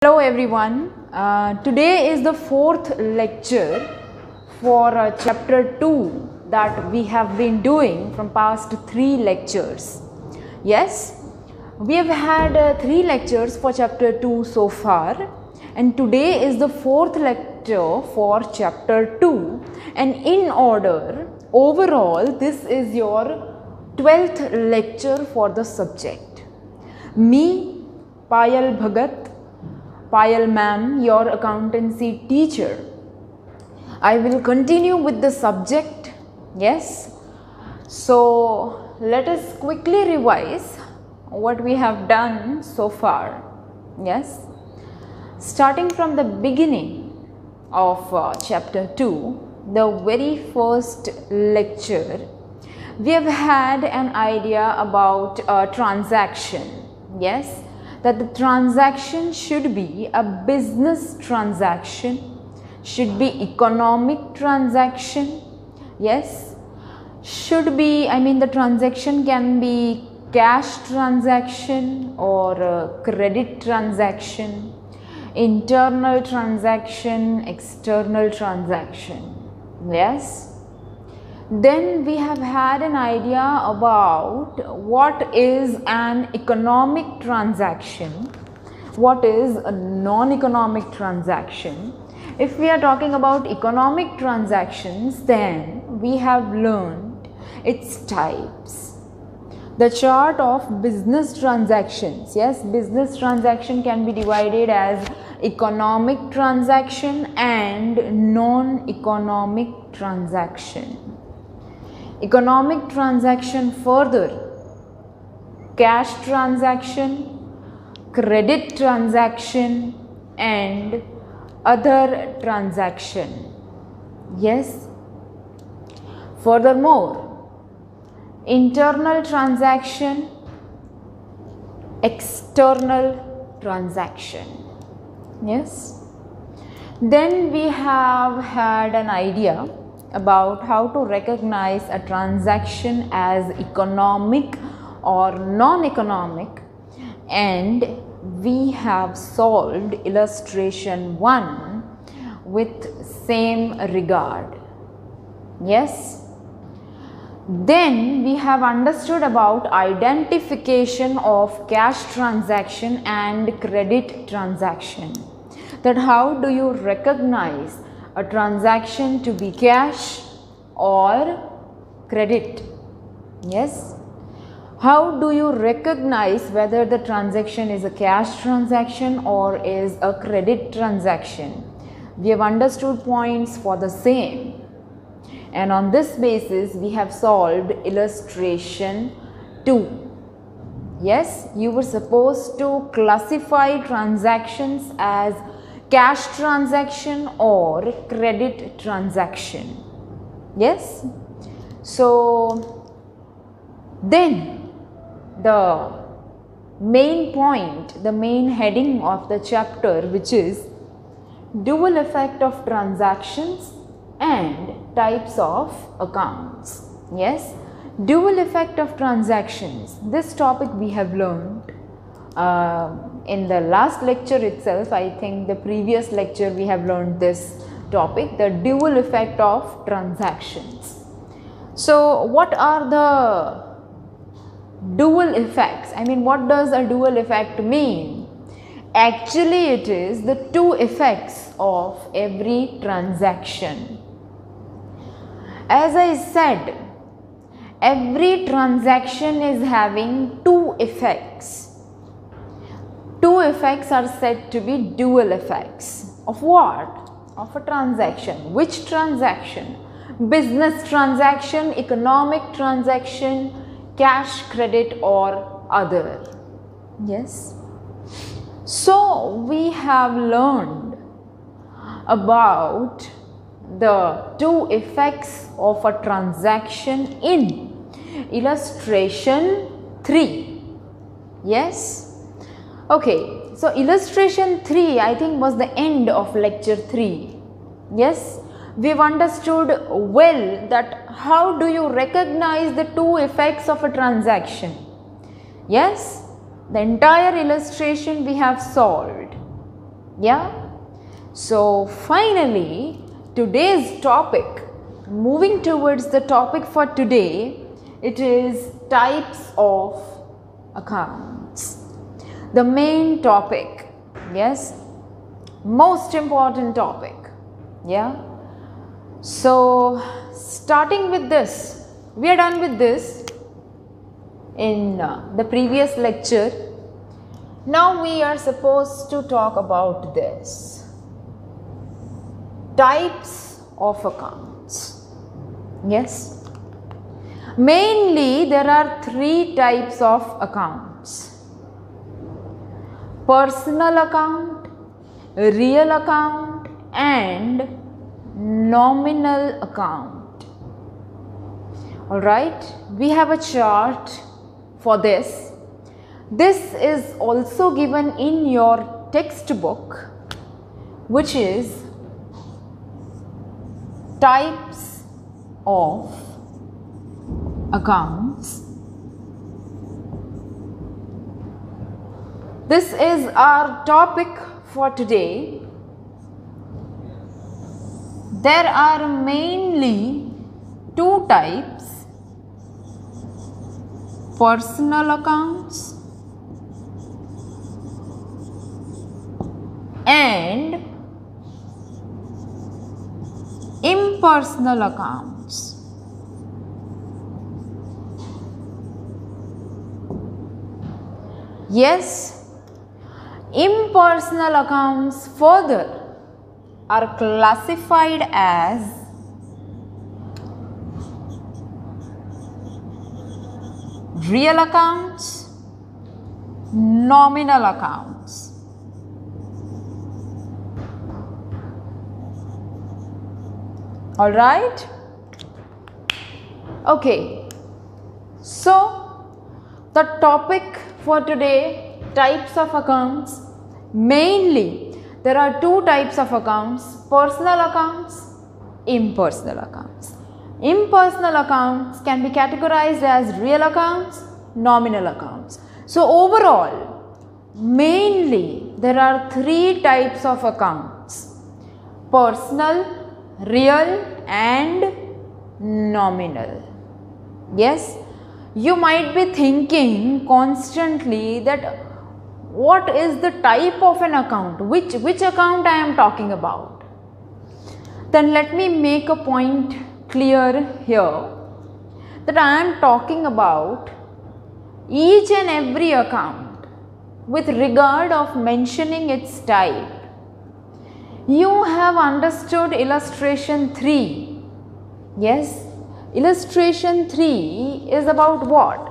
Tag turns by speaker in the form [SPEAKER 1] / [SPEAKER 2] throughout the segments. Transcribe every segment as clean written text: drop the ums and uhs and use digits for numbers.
[SPEAKER 1] Hello everyone. Today is the fourth lecture for chapter 2 that we have been doing from past 3 lectures. Yes, we have had 3 lectures for chapter 2 so far, and today is the fourth lecture for chapter 2, and in order overall this is your 12th lecture for the subject. Me, Payal Bhagat, Payal ma'am, your accountancy teacher, I will continue with the subject. Yes, so let us quickly revise what we have done so far. Yes, starting from the beginning of chapter 2, the very first lecture, we have had an idea about a transaction. Yes, that the transaction should be a business transaction, should be economic transaction. Yes, should be, the transaction can be cash transaction or credit transaction, internal transaction, external transaction. Yes. Then we have had an idea about what is an economic transaction, what is a non-economic transaction. If we are talking about economic transactions, then we have learned its types. The chart of business transactions. Yes, business transaction can be divided as economic transaction and non-economic transaction. Economic transaction further, cash transaction, credit transaction and other transaction. Yes, furthermore, internal transaction, external transaction. Yes, then we have had an idea about how to recognize a transaction as economic or non-economic, and we have solved illustration 1 with same regard. Yes, then we have understood about identification of cash transaction and credit transaction, that how do you recognize a transaction to be cash or credit. Yes, how do you recognize whether the transaction is a cash transaction or is a credit transaction? We have understood points for the same, and on this basis we have solved illustration 2. Yes, you were supposed to classify transactions as cash transaction or credit transaction. Yes, so then the main point, the main heading of the chapter, which is dual effect of transactions and types of accounts. Yes, dual effect of transactions, this topic we have learned in the last lecture itself. I think the previous lecture we have learned this topic, the dual effect of transactions. So what are the dual effects? What does a dual effect mean? Actually, it is the 2 effects of every transaction. As I said, every transaction is having 2 effects. 2 effects are said to be dual effects. Of what? Of a transaction. Which transaction? Business transaction, economic transaction, cash, credit or other. Yes. So we have learned about the 2 effects of a transaction in illustration 3. Yes. Okay, so illustration 3 I think was the end of lecture 3. Yes, we have understood well that how do you recognize the 2 effects of a transaction. Yes, the entire illustration we have solved. Yeah. So finally, today's topic, moving towards the topic for today, it is types of accounts. The main topic, yes, most important topic. Yeah. So starting with this, we are done with this in the previous lecture. Now we are supposed to talk about this, types of accounts. Yes, mainly there are three types of accounts: personal account, real account and nominal account. Alright, we have a chart for this. This is also given in your textbook, which is types of accounts. This is our topic for today. There are mainly two types: personal accounts and impersonal accounts. Yes, impersonal accounts further are classified as real accounts, nominal accounts. All right. Okay. So the topic for today, types of accounts. Mainly there are two types of accounts: personal accounts, impersonal accounts. Impersonal accounts can be categorized as real accounts, nominal accounts. So overall, mainly there are three types of accounts: personal, real and nominal. Yes, you might be thinking constantly that what is the type of an account, which account I am talking about. Then let me make a point clear here, that I am talking about each and every account with regard of mentioning its type. You have understood illustration 3. Yes, illustration 3 is about what?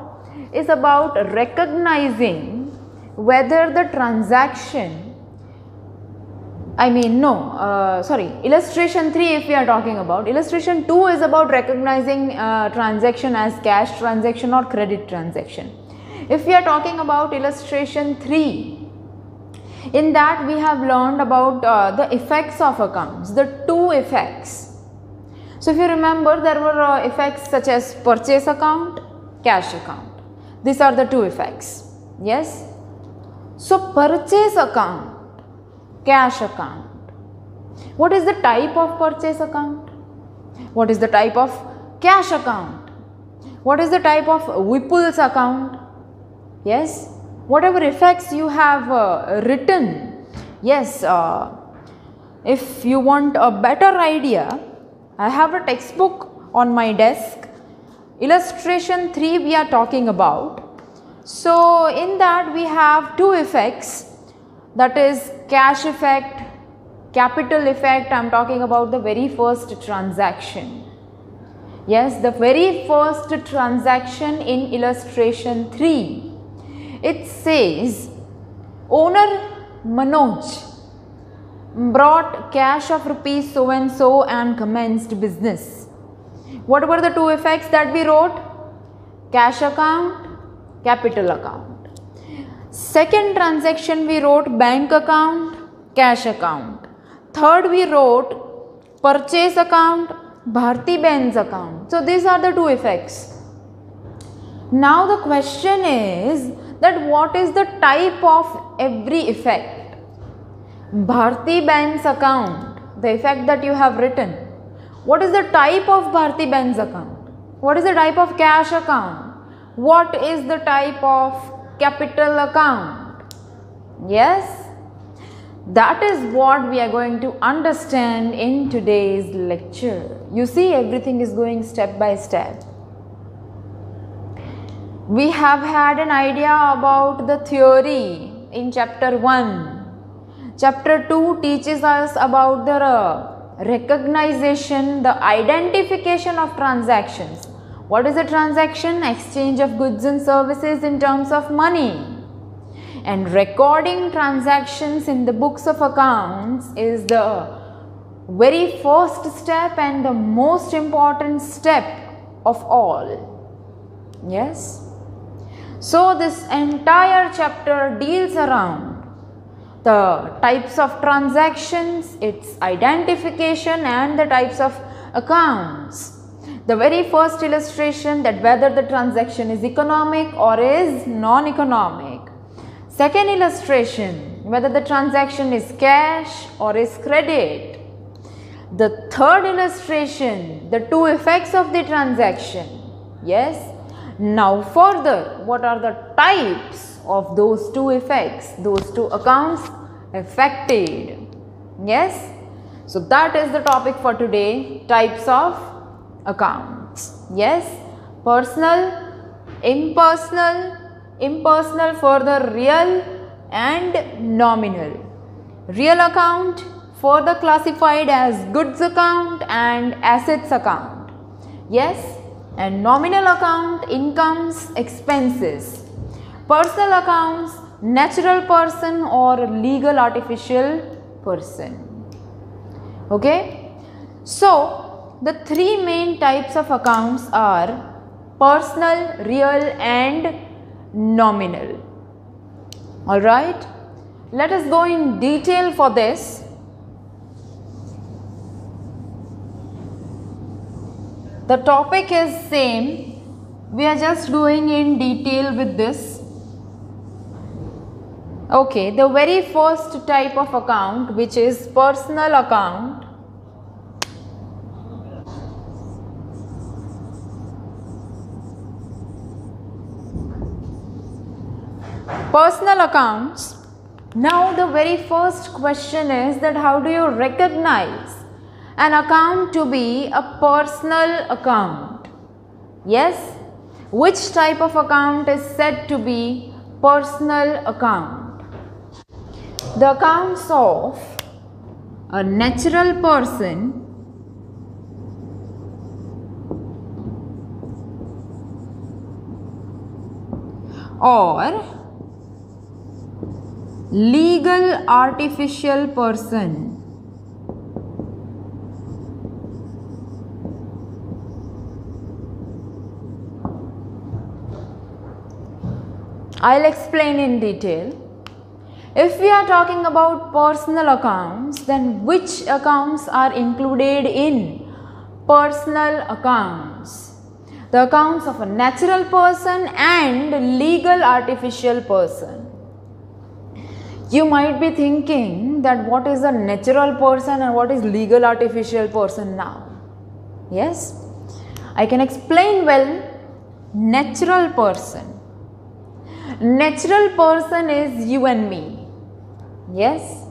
[SPEAKER 1] Is about recognizing whether the transaction, illustration 3 if we are talking about. Illustration 2 is about recognizing transaction as cash transaction or credit transaction. If we are talking about illustration 3, in that we have learned about the effects of accounts, the two effects. So if you remember, there were effects such as purchase account, cash account. These are the two effects. Yes. So purchase account, cash account. What is the type of purchase account? What is the type of cash account? What is the type of Whipple's account? Yes, whatever effects you have written. Yes, if you want a better idea, I have a textbook on my desk. Illustration 3 we are talking about. So in that we have two effects, that is cash effect, capital effect. I am talking about the very first transaction. Yes, the very first transaction in illustration 3. It says owner Manoj brought cash of rupees so and so and commenced business. What were the two effects that we wrote? Cash account, capital account. Second transaction we wrote bank account, cash account. Third we wrote purchase account, Bharti Ben's account. So these are the two effects. Now the question is that what is the type of every effect? Bharti Ben's account, the effect that you have written. What is the type of Bharti Ben's account? What is the type of cash account? What is the type of capital account? Yes, that is what we are going to understand in today's lecture. You see, everything is going step by step. We have had an idea about the theory in chapter 1. Chapter 2 teaches us about the recognition, the identification of transactions. What is a transaction? Exchange of goods and services in terms of money. And recording transactions in the books of accounts is the very first step and the most important step of all. Yes. So this entire chapter deals around the types of transactions, its identification and the types of accounts. The very first illustration, that whether the transaction is economic or is non-economic. Second illustration, whether the transaction is cash or is credit. The third illustration, the two effects of the transaction. Yes. Now further, what are the types of those two effects, those two accounts affected? Yes. So that is the topic for today, types of accounts. Yes. Personal, impersonal, impersonal further real and nominal. Real account further classified as goods account and assets account. Yes. And nominal account, incomes, expenses. Personal accounts, natural person or legal artificial person. Okay. So the three main types of accounts are personal, real and nominal. Alright. Let us go in detail for this. The topic is same, we are just going in detail with this. Okay, the very first type of account, which is personal account. Personal accounts. Now the very first question is that how do you recognize an account to be a personal account? Yes. Which type of account is said to be personal account? The accounts of a natural person or legal artificial person. I'll explain in detail. If we are talking about personal accounts, then which accounts are included in personal accounts? The accounts of a natural person and legal artificial person. You might be thinking that what is a natural person and what is legal artificial person now? Yes, I can explain well. Natural person. Natural person is you and me. Yes,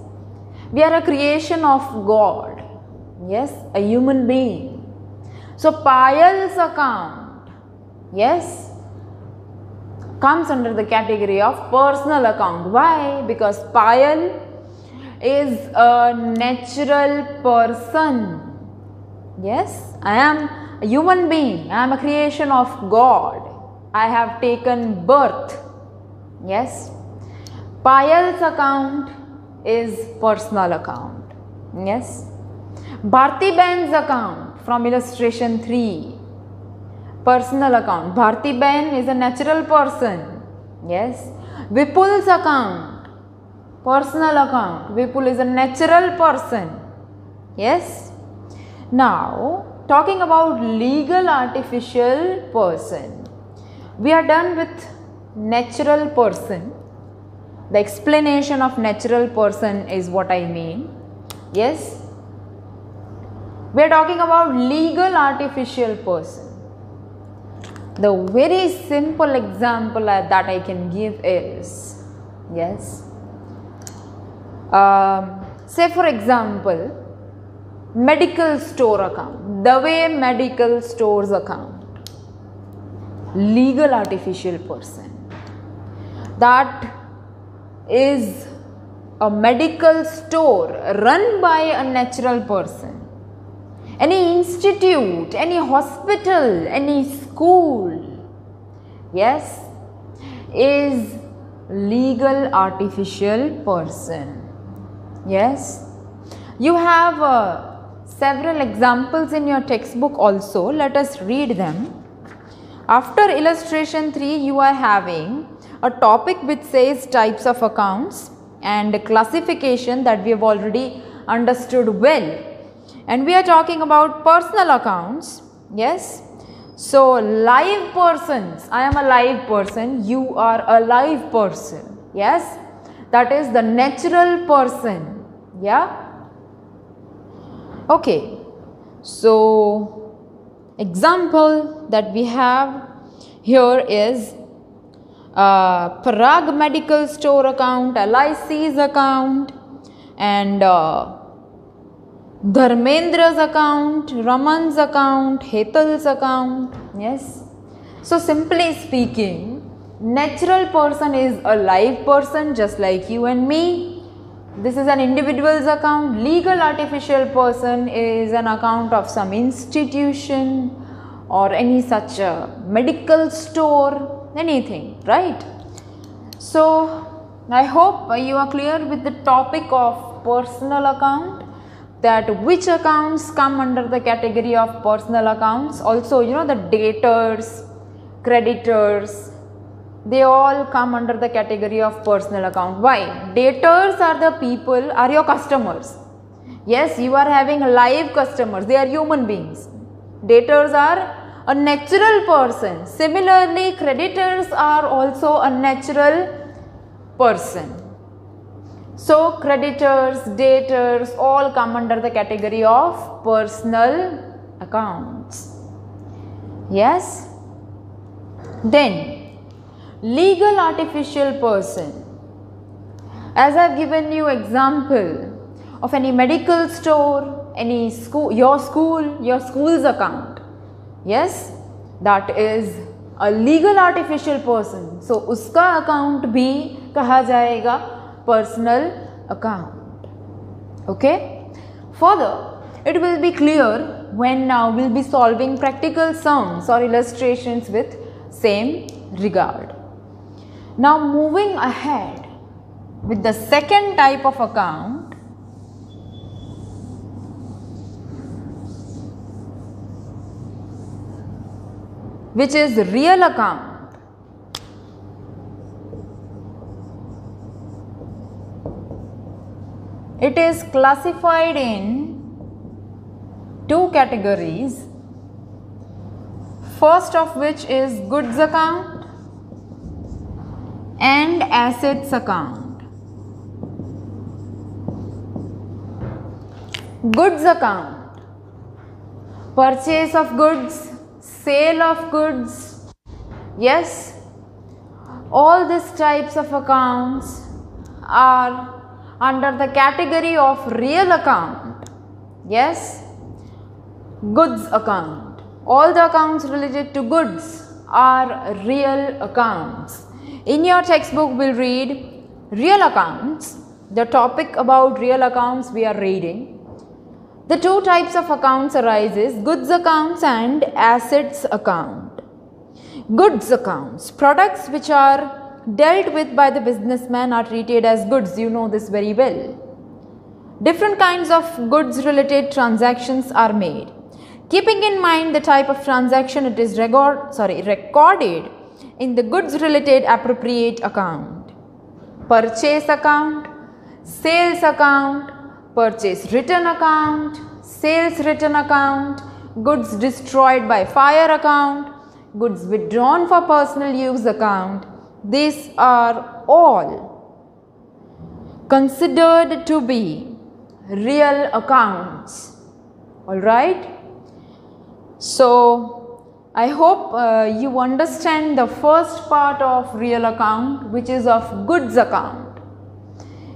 [SPEAKER 1] we are a creation of God. Yes, a human being. So Payal's account, yes, comes under the category of personal account. Why? Because Payal is a natural person. Yes, I am a human being. I am a creation of God. I have taken birth. Yes, Payal's account is personal account. Yes, Bharti Ben's account from illustration 3. Personal account. Bharti Ben is a natural person. Yes. Vipul's account. Personal account. Vipul is a natural person. Yes. Now, talking about legal artificial person. We are done with natural person. The explanation of natural person is what I mean. Yes. We are talking about legal artificial person. The very simple example that I can give is, yes, say for example, medical store account, the way medical stores account, legal artificial person. That is a medical store run by a natural person. Any institute, any hospital, any school, yes, is legal artificial person. Yes, you have several examples in your textbook also. Let us read them. After illustration 3, you are having a topic which says types of accounts and classification that we have already understood well. And we are talking about personal accounts. Yes. So, live persons, I am a live person, you are a live person. Yes. That is the natural person. Yeah. Okay. So, example that we have here is Parag medical store account, LIC's account, and Dharmendra's account, Raman's account, Hetal's account. Yes. So simply speaking, natural person is a live person just like you and me. This is an individual's account. Legal artificial person is an account of some institution or any such medical store, anything, right? So I hope you are clear with the topic of personal account, that which accounts come under the category of personal accounts. Also, you know, the debtors, creditors, they all come under the category of personal account. Why? Debtors are the people, are your customers. Yes, you are having live customers, they are human beings. Debtors are a natural person. Similarly, creditors are also a natural person. So, creditors, debtors all come under the category of personal accounts. Yes. Then, legal artificial person. As I have given you example of any medical store, any school, your school's account. Yes, that is a legal artificial person. So, uska account bhi kaha jayega personal account. Okay. Further, it will be clear when now we will be solving practical sums or illustrations with same regard. Now moving ahead with the second type of account, which is real account. It is classified in two categories, first of which is goods account and assets account. Goods account, purchase of goods, sale of goods. Yes, all these types of accounts are under the category of real account. Yes, goods account. All the accounts related to goods are real accounts. In your textbook we will read real accounts. The topic about real accounts we are reading. The two types of accounts arises, goods accounts and assets account. Goods accounts, products which are dealt with by the businessman are treated as goods. You know this very well. Different kinds of goods related transactions are made. Keeping in mind the type of transaction, it is recorded in the goods related appropriate account. Purchase account, sales account, purchase return account, sales return account, goods destroyed by fire account, goods withdrawn for personal use account. These are all considered to be real accounts. All right. So I hope you understand the first part of real account, which is of goods account.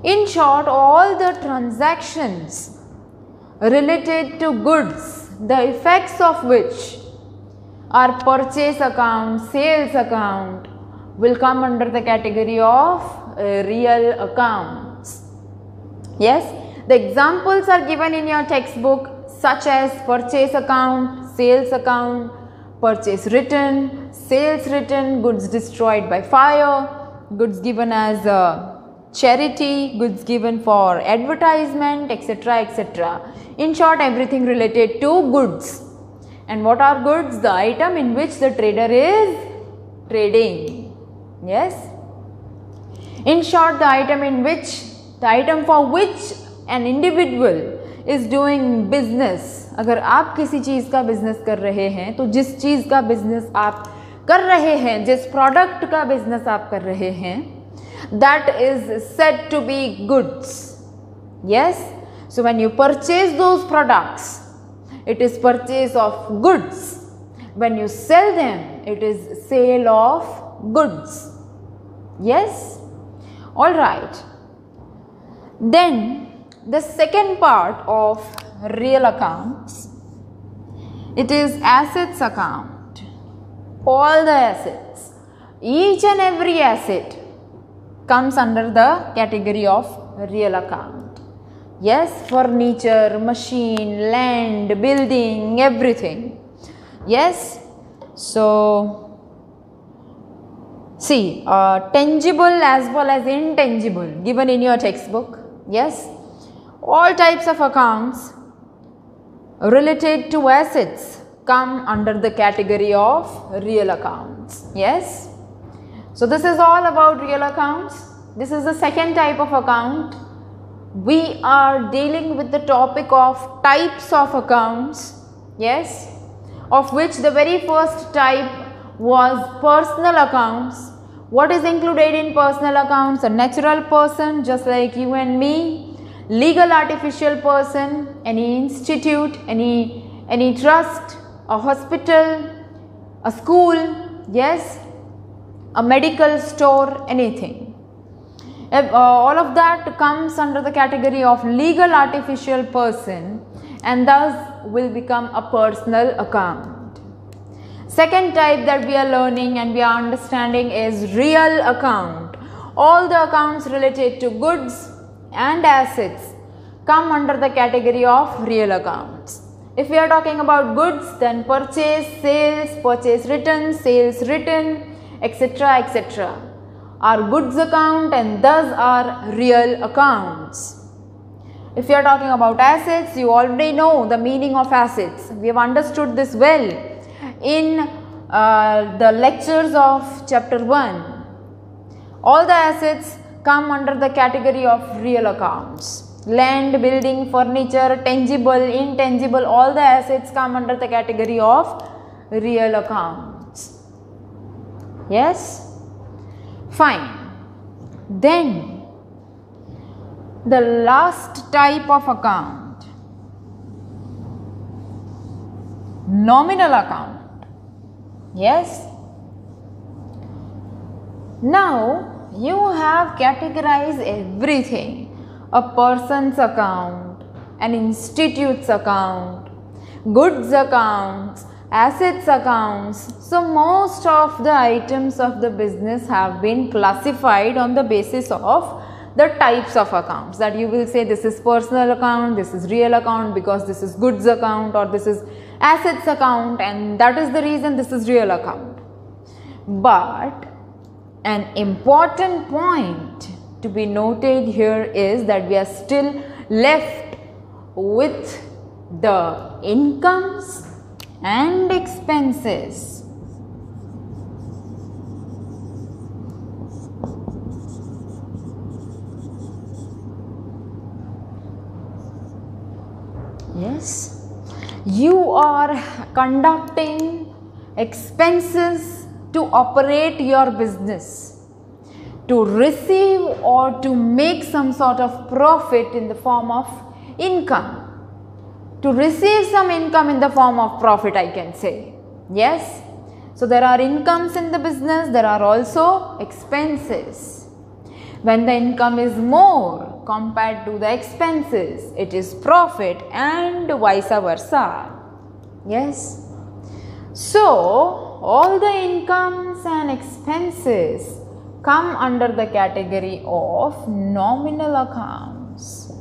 [SPEAKER 1] In short, all the transactions related to goods, the effects of which are purchase account, sales account, will come under the category of real accounts. Yes, the examples are given in your textbook, such as purchase account, sales account, purchase written, sales written, goods destroyed by fire, goods given as charity, goods given for advertisement, etc., etc. In short, everything related to goods. And what are goods? The item in which the trader is trading. Yes. In short, the item for which an individual is doing business. अगर आप किसी चीज़ का business कर रहे हैं तो जिस चीज़ का बिजनेस आप कर रहे हैं, जिस प्रोडक्ट का बिजनेस आप कर रहे हैं, that is said to be goods. Yes. So when you purchase those products, it is purchase of goods. When you sell them, it is sale of goods. Yes. All right. Then the second part of real accounts, it is assets account. All the assets, each and every asset comes under the category of real account. Yes, furniture, machine, land, building, everything. Yes. So see, tangible as well as intangible given in your textbook. Yes, all types of accounts related to assets come under the category of real accounts. Yes. So this is all about real accounts. This is the second type of account. We are dealing with the topic of types of accounts. Yes, of which the very first type was personal accounts. What is included in personal accounts? A natural person just like you and me, legal artificial person, any institute, any trust, a hospital, a school, yes, a medical store, anything. All of that comes under the category of legal artificial person and thus will become a personal account. Second type that we are learning and we are understanding is real account. All the accounts related to goods and assets come under the category of real accounts. If we are talking about goods, then purchase, sales, purchase written, sales written, etc., etc. are goods account and thus are real accounts. If you are talking about assets, you already know the meaning of assets. We have understood this well in the lectures of chapter 1. All the assets come under the category of real accounts. Land, building, furniture, tangible, intangible, all the assets come under the category of real accounts. Yes? Fine. Then the last type of account, nominal account. Yes. Now you have categorized everything: a person's account, an institute's account, goods accounts, assets accounts. So most of the items of the business have been classified on the basis of the types of accounts, that you will say this is personal account, this is real account because this is goods account, or this is assets account and that is the reason this is real account. But an important point to be noted here is that we are still left with the incomes and expenses. Yes, you are conducting expenses to operate your business. to receive or to make some sort of profit in the form of income. To receive some income in the form of profit, I can say. Yes. So there are incomes in the business, there are also expenses. When the income is more compared to the expenses, it is profit, and vice versa. Yes. So all the incomes and expenses come under the category of nominal accounts.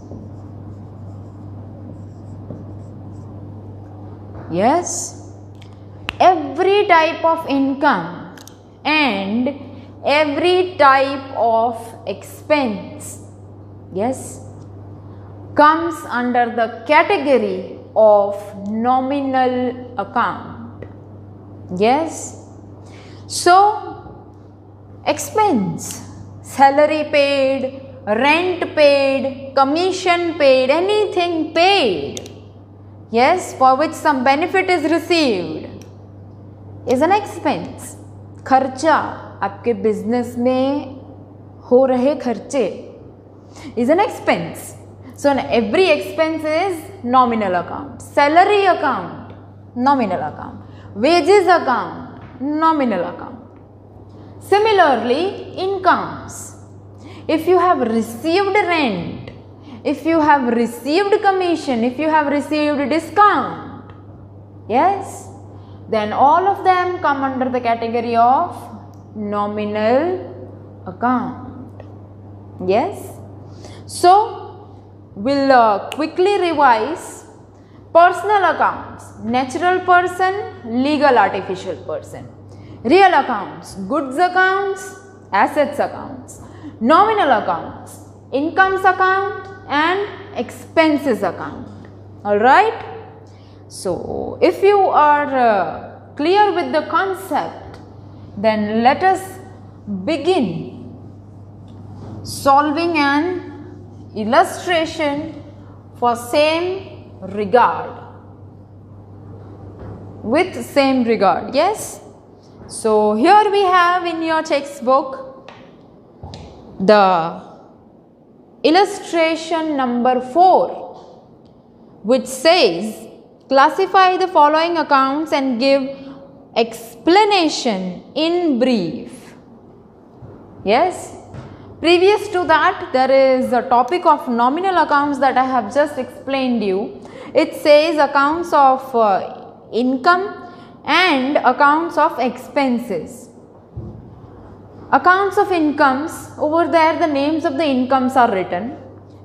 [SPEAKER 1] Yes. Every type of income and every type of expense, yes, comes under the category of nominal account. Yes. So expense, salary paid, rent paid, commission paid, anything paid, yes, for which some benefit is received, is an expense. खर्चा, आपके business में हो रहे खर्चे, is an expense. So every expense is nominal account. Salary account, nominal account. Wages account, nominal account. Similarly, incomes. If you have received rent, if you have received commission, if you have received discount, yes, then all of them come under the category of nominal account. Yes. So we'll quickly revise personal accounts, natural person, legal artificial person, real accounts, goods accounts, assets accounts, nominal accounts, incomes account and expenses account. All right. So if you are clear with the concept, then let us begin solving an illustration for same regard, with same regard. Yes. So here we have in your textbook the illustration number 4, which says classify the following accounts and give explanation in brief. Yes. Previous to that, there is a topic of nominal accounts that I have just explained you. It says accounts of income and accounts of expenses. Accounts of incomes, over there the names of the incomes are written,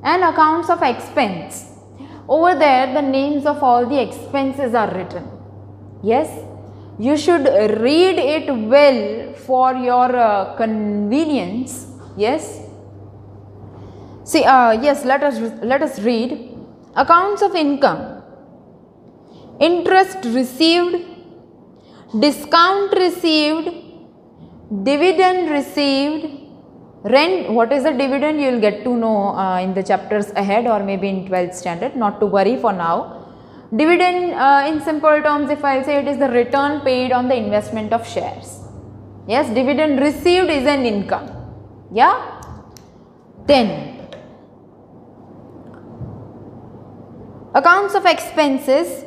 [SPEAKER 1] and accounts of expense, over there the names of all the expenses are written. Yes, you should read it well for your convenience. Yes. See, yes, let us read. Accounts of income: interest received, discount received, dividend received, rent. What is a dividend? You will get to know in the chapters ahead, or maybe in 12th standard, not to worry for now. Dividend, in simple terms, if I say, it is the return paid on the investment of shares. Yes, dividend received is an income. Yeah. Then accounts of expenses: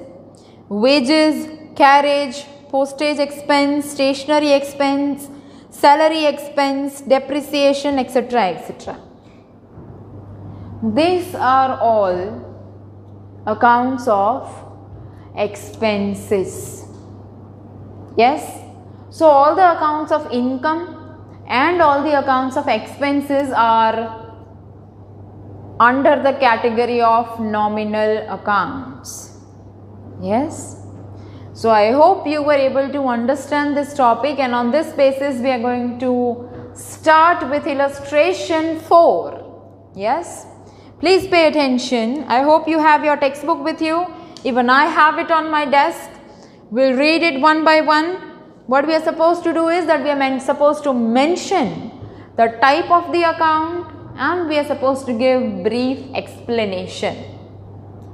[SPEAKER 1] wages, carriage, postage expense, stationery expense, salary expense, depreciation, etc., etc. These are all accounts of expenses. Yes. So all the accounts of income and all the accounts of expenses are under the category of nominal accounts. Yes. So I hope you were able to understand this topic, and on this basis we are going to start with illustration 4. Yes. Please pay attention. I hope you have your textbook with you. Even I have it on my desk. We'll read it one by one. What we are supposed to do is that we are supposed to mention the type of the account, and we are supposed to give brief explanation.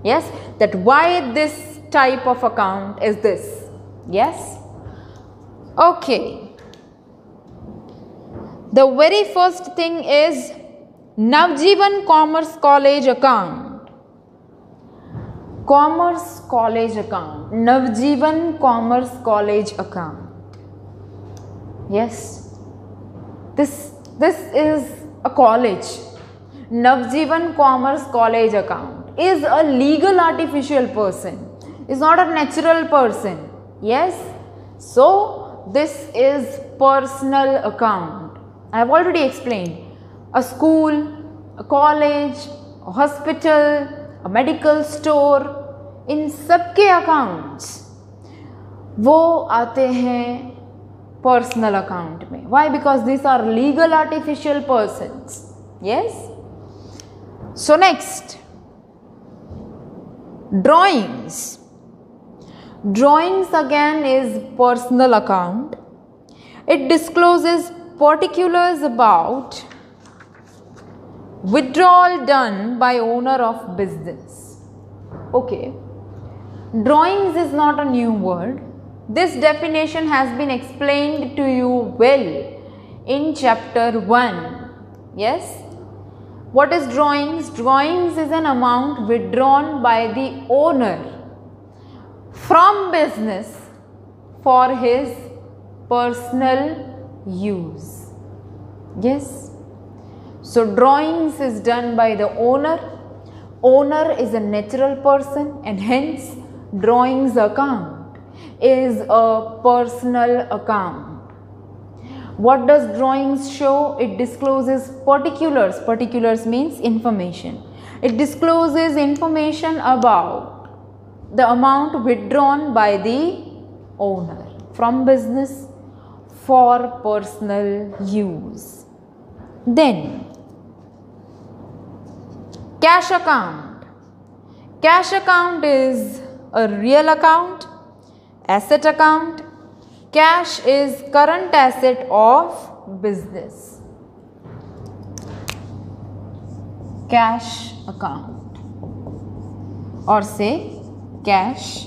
[SPEAKER 1] Yes, that why this type of account is this. Yes. Okay. The very first thing is Navjeevan Commerce College account. Commerce College account. Navjeevan Commerce College account. Yes. This is a college. Navjeevan Commerce College account is a legal artificial person. Is not a natural person. Yes. So this is personal account. I have already explained. A school, a college, a hospital, a medical store, इन सब के accounts वो आते हैं personal account में. Why? Because these are legal artificial persons. Yes. So next, drawings. Drawings again is personal account. It discloses particulars about withdrawal done by owner of business. Okay. Drawings is not a new word. This definition has been explained to you well in chapter 1. Yes. What is drawings? Drawings is an amount withdrawn by the owner from business for his personal use. Yes. So drawings is done by the owner. Owner is a natural person and hence drawings account is a personal account. What does drawings show? It discloses particulars. Particulars means information. It discloses information about the amount withdrawn by the owner from business for personal use. Then cash account. Cash account is a real account, asset account. Cash is current asset of business. Cash account or say cash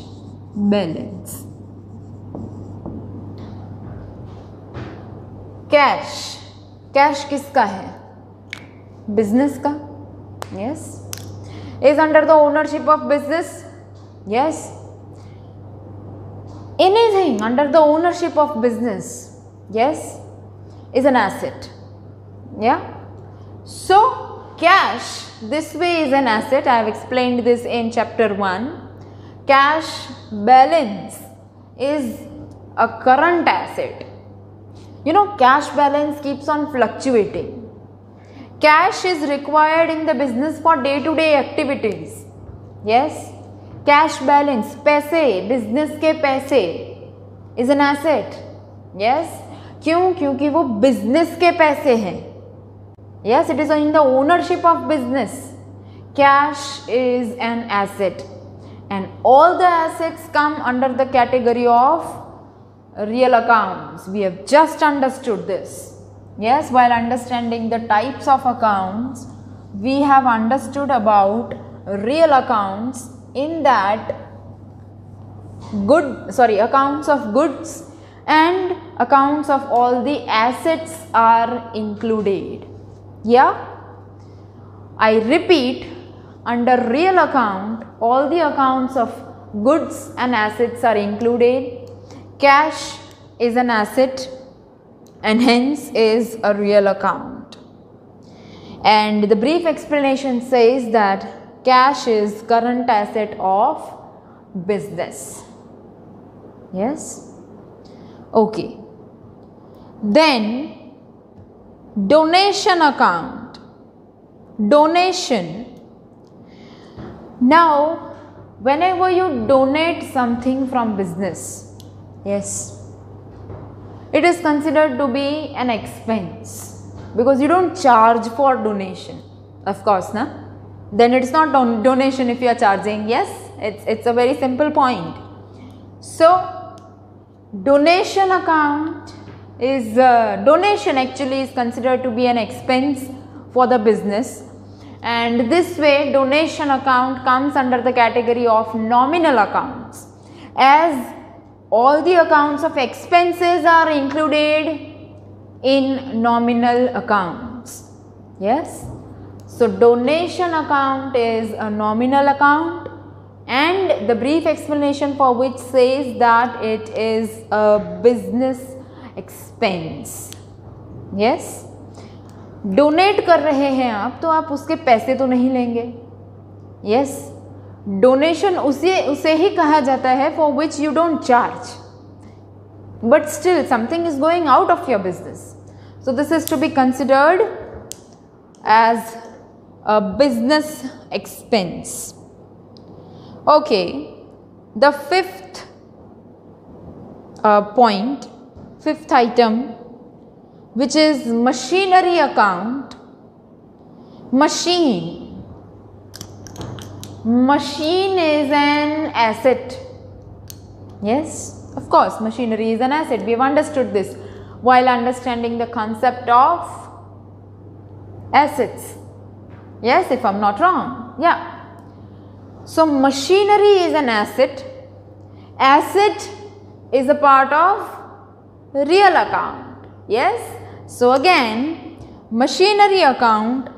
[SPEAKER 1] balance. Cash. Cash किसका है? Business का. Yes. Is under the ownership of business. Yes. Anything under the ownership of business, yes, is an asset. Yeah. So cash this way is an asset. I have explained this in chapter 1. Cash balance is a current asset. You know, cash balance keeps on fluctuating. Cash is required in the business for day-to-day activities. Yes. Cash balance, पैसे, business के पैसे is an asset. Yes. क्यों? क्योंकि वो business के पैसे हैं. Yes, it is in the ownership of business. Cash is an asset. And all the assets come under the category of real accounts. We have just understood this. Yes, while understanding the types of accounts, we have understood about real accounts. In that, accounts of goods and accounts of all the assets are included. Yeah, I repeat, under real account, all the accounts of goods and assets are included. Cash is an asset and hence is a real account. And the brief explanation says that cash is current asset of business. Yes. Okay. Then donation account. Donation. Now, whenever you donate something from business, yes, it is considered to be an expense because you don't charge for donation. Of course, na? Then it's not donation if you are charging. Yes, it's a very simple point. So donation account is donation actually is considered to be an expense for the business, and this way donation account comes under the category of nominal accounts, as all the accounts of expenses are included in nominal accounts. Yes. So donation account is a nominal account, and the brief explanation for which says that it is a business expense. Yes. Donate कर रहे हैं आप तो आप उसके पैसे तो नहीं लेंगे. यस, डोनेशन उसे ही कहा जाता है for which you don't charge, but still something is going out of your business, so this is to be considered as a business expense. Okay, the fifth point, fifth item, which is machinery account. Machine is an asset. Yes, of course, machinery is an asset. We have understood this while understanding the concept of assets. Yes, if I'm not wrong. Yeah. So machinery is an asset. Asset is a part of real account. Yes. So again, machinery account,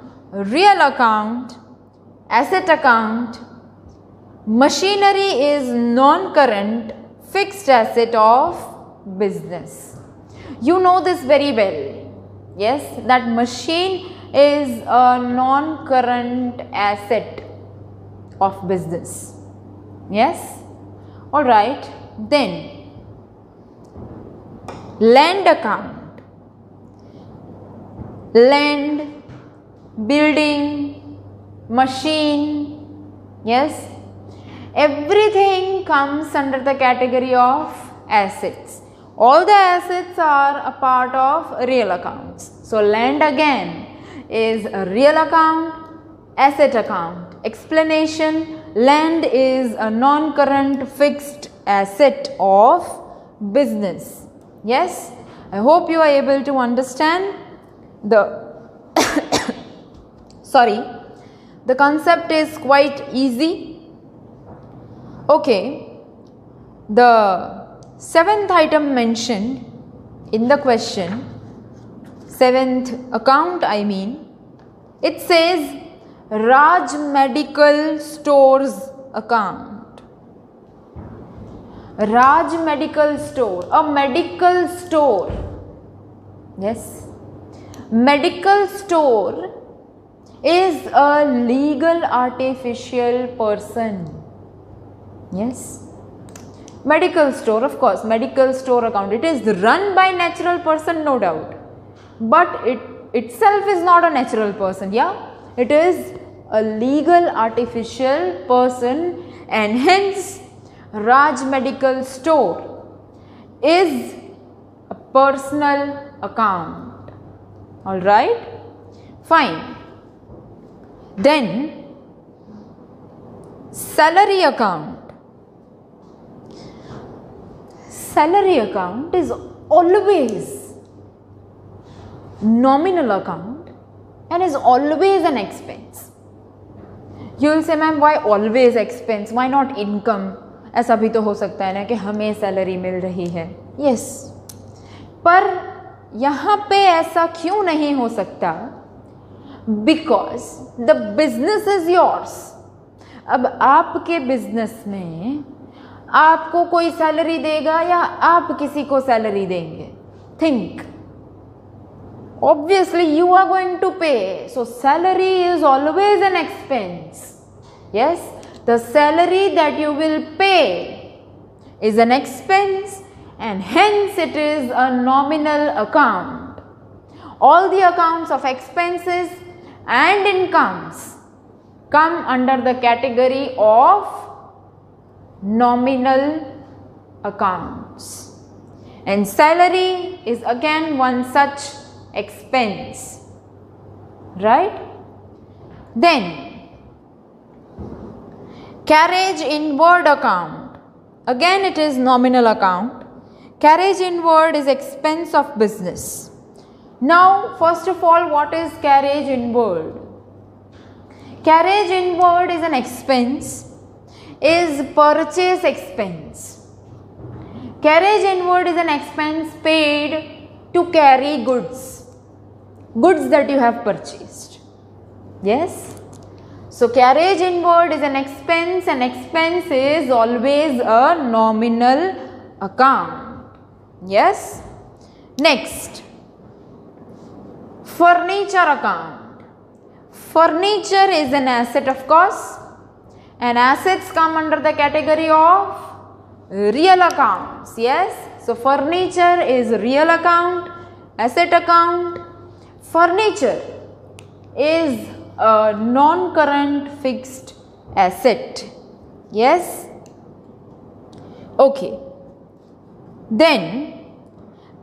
[SPEAKER 1] real account, asset account. Machinery is non-current fixed asset of business. You know this very well. Yes, that machine is a non-current asset of business. Yes. All right. Then land account. Land, building, machine, yes, everything comes under the category of assets. All the assets are a part of real accounts. So land again is a real account, asset account. Explanation: land is a non-current fixed asset of business. Yes, I hope you are able to understand the sorry, the concept is quite easy. Okay, the seventh item mentioned in the question, seventh account I mean, it says Raj Medical Stores account. Raj Medical Store, a medical store. Yes, medical store is a legal artificial person. Yes, medical store, of course, medical store account, it is run by natural person, no doubt, but it itself is not a natural person. Yeah, it is a legal artificial person, and hence Raj Medical Store is a personal account. All right, fine. Then salary account. Salary account is always nominal account and is always an expense. You will say, ma'am, why always expense? Why not income? ऐसा भी तो हो सकता है ना कि हमें salary मिल रही है. Yes, पर यहाँ पे ऐसा क्यों नहीं हो सकता? Because the business is yours. अब आपके बिजनेस में आपको कोई सैलरी देगा या आप किसी को सैलरी देंगे? Think. Obviously you are going to pay. So salary is always an expense. Yes, the salary that you will pay is an expense, and hence it is a nominal account. All the accounts of expenses and incomes come under the category of nominal accounts, and salary is again one such expense, right? Then carriage inward account, again it is nominal account. Carriage inward is expense of business. Now first of all, what is carriage inward? Carriage inward is an expense, is purchase expense. Carriage inward is an expense paid to carry goods that you have purchased. Yes. So carriage inward is an expense, and expense is always a nominal account. Yes. Next, furniture account. Furniture is an asset, of course, and assets come under the category of real accounts. Yes. So furniture is real account, asset account. Furniture is a non-current fixed asset. Yes. Okay. Then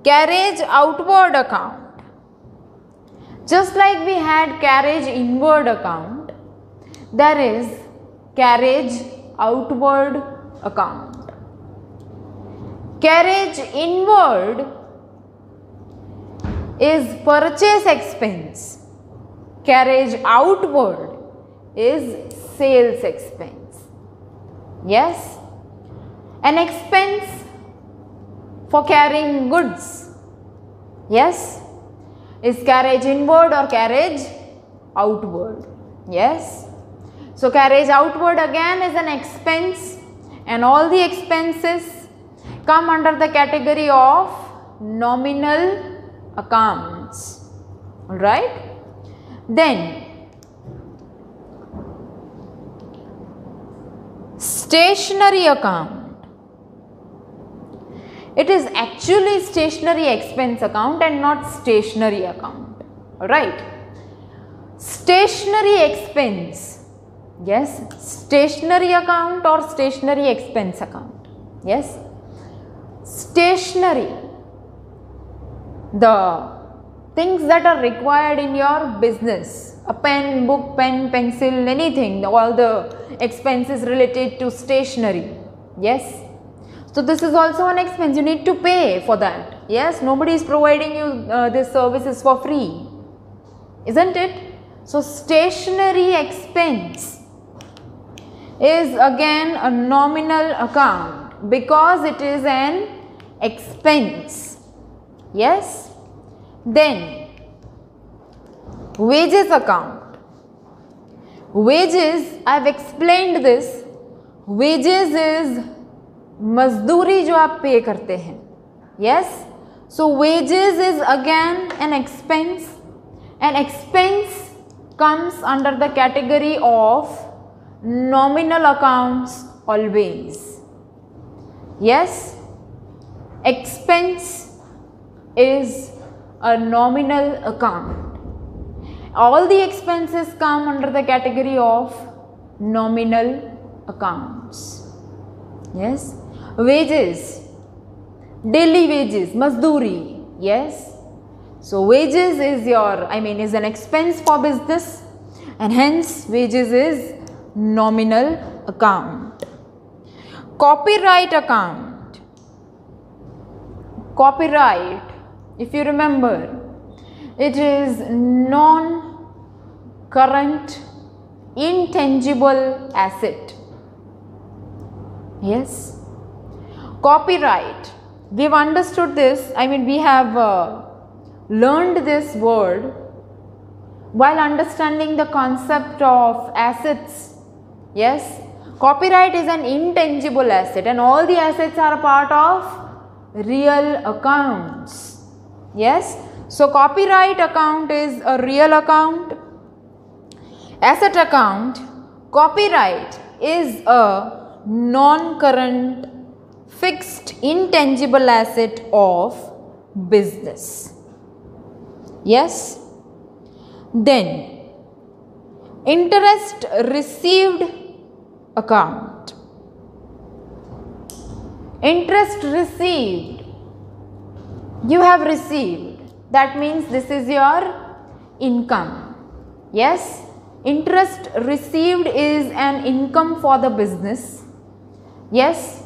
[SPEAKER 1] carriage outward account. Just like we had carriage inward account, there is carriage outward account. Carriage inward is purchase expense. Carriage outward is sales expense. Yes. An expense for carrying goods. Yes. Is carriage inward or carriage outward? Yes. So carriage outward again is an expense, and all the expenses come under the category of nominal accounts. Alright. Then stationery account. It is actually stationery expense account and not stationery account. Alright. Stationery expense. Yes. Stationery account or stationery expense account. Yes. Stationery. The things that are required in your business. A pen, book, pen, pencil, anything. All the expenses related to stationery. Yes. So this is also an expense. You need to pay for that. Yes. Nobody is providing you this services for free. Isn't it? So stationery expense is again a nominal account because it is an expense. Yes. Then wages account. Wages, I have explained this. Wages is मजदूरी जो आप पे करते हैं. Yes. So wages is again an expense. An expense comes under the category of nominal accounts always. Yes. Expense is a nominal account. All the expenses come under the category of nominal accounts. Yes. Wages, daily wages, mazduri. Yes. So wages is is an expense for business, and hence wages is nominal account. Copyright account. Copyright, if you remember, it is non-current intangible asset. Yes. Copyright, we have understood this, we have learned this word while understanding the concept of assets. Yes. Copyright is an intangible asset, and all the assets are a part of real accounts. Yes. So copyright account is a real account. Asset account, copyright is a non-current fixed intangible asset of business. Yes. Then interest received account. Interest received, you have received, that means this is your income. Yes. Interest received is an income for the business. Yes.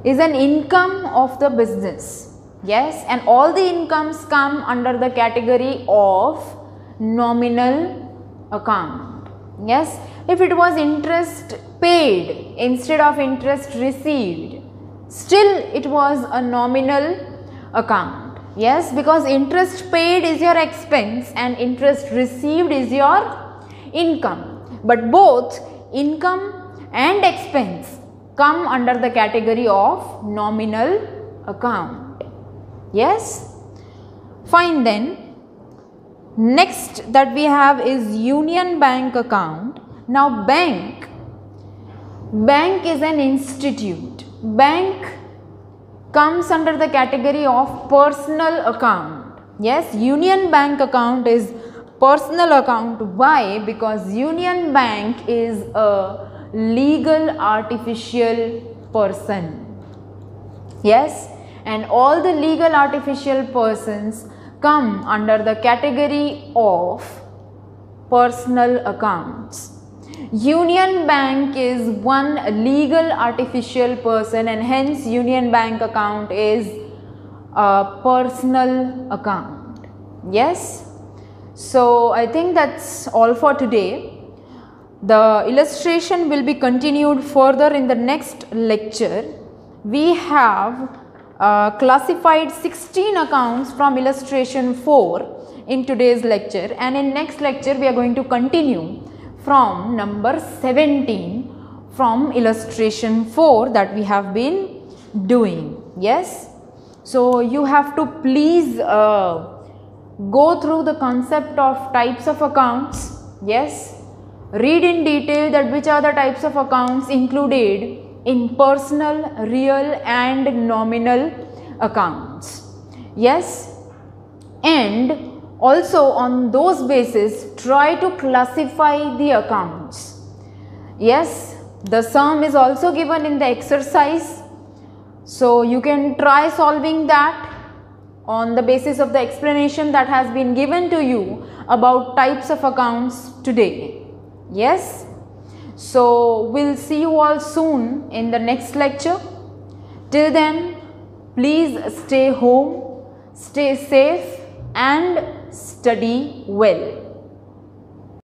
[SPEAKER 1] Is an income of the business. Yes. And all the incomes come under the category of nominal account. Yes. If it was interest paid instead of interest received, still it was a nominal account. Yes, because interest paid is your expense and interest received is your income. But both income and expense come under the category of nominal account. Yes, fine then. Next that we have is Union Bank account. Now bank is an institute. Bank comes under the category of personal account. Yes, Union Bank account is personal account. Why? Because Union Bank is a legal artificial person. Yes, and all the legal artificial persons come under the category of personal accounts. Union Bank is one legal artificial person and hence Union Bank account is a personal account. Yes, so I think that's all for today. The illustration will be continued further in the next lecture. We have classified 16 accounts from illustration 4 in today's lecture, and in next lecture we are going to continue from number 17 from illustration 4 that we have been doing. Yes, so you have to please go through the concept of types of accounts. Yes, read in detail that which are the types of accounts included in personal, real and nominal accounts. Yes, and also on those basis try to classify the accounts. Yes, the sum is also given in the exercise, so you can try solving that on the basis of the explanation that has been given to you about types of accounts today. Yes, so we'll see you all soon in the next lecture. Till then, please stay home, stay safe and study well.